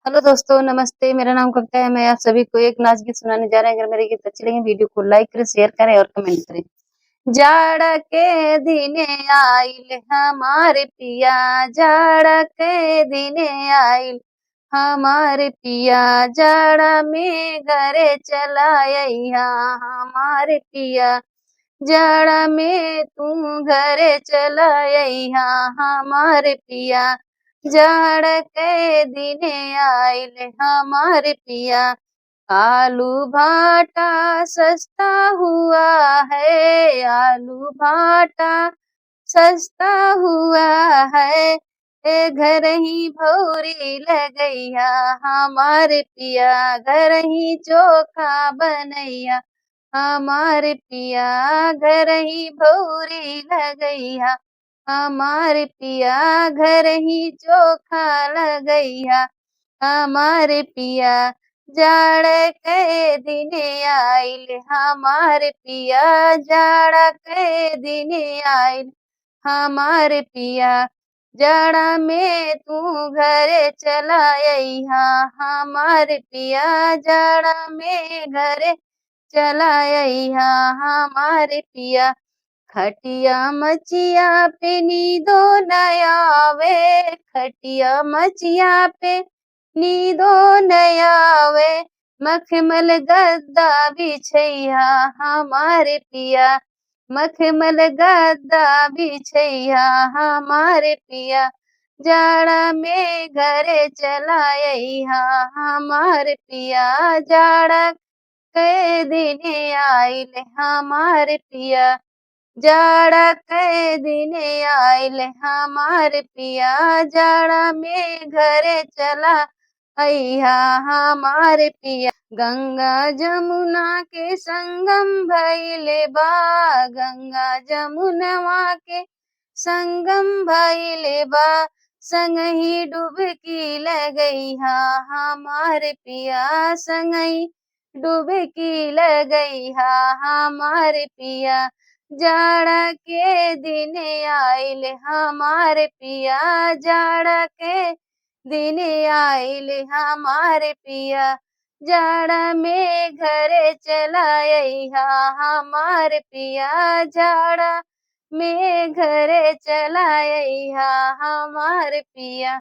Hello दोस्तों, नमस्ते। मेरा नाम कविता है। मैं आप सभी को एक नाच गीत सुनाने जा रहे हैं। अगर मेरे गीत अच्छे लगे, वीडियो को लाइक करें, शेयर करें और कमेंट करें। जाड़ा के दिने आइल हमारे पिया, जाड़ा के दिने आइल हमारे पिया, जाड़ा में घरे चला अइहा हमारे पिया, जाड़ा में तू घरे चला अइहा हमारे पिया, जाड़ के दिने आइल हमारे पिया। आलू भाटा सस्ता हुआ है, आलू भाटा सस्ता हुआ है, ए घर ही भौरी लगैया हमारे पिया, घर ही चोखा बनैया हमारे पिया, घर ही भौरी लगैया हमारे पिया, घर ही चोखा लगैया हमारे पिया, जाड़ के दिने आइल हमारे पिया, जाड़ा के दिने आइल हमारे पिया, जाड़ा में तू घरे चला अइहा हमारे पिया, जाड़ा में घरे चला अइहा हमारे पिया। खटिया मचिया पे नींदो न आवे, खटिया मचिया पे नींदो न आवे, मखमल गद्दा बिछैया हमारे पिया, मखमल गद्दा बिछैया हमारे पिया, जाड़ा में घरे चला अइहा हमारे पिया, जाड़ा के दिने आइल हमारे पिया, जाड़ा के दिने आइल हमारे पिया, जाड़ा में घरे चला अइहा हमारे पिया। गंगा जमुना के संगम भइले बा, गंगा जमुनवा के संगम भइले बा, संगही डुबकी लगइहा हमारे पिया, संगही डुबकी लगइहा हमारे पिया, जाड़ा के दिने आइल हमारे पिया, जाड़ा के दिने आइल हमारे पिया, जाड़ा में घरे चला अइहा हमारे पिया, जाड़ा में घरे चला अइहा हमारे पिया।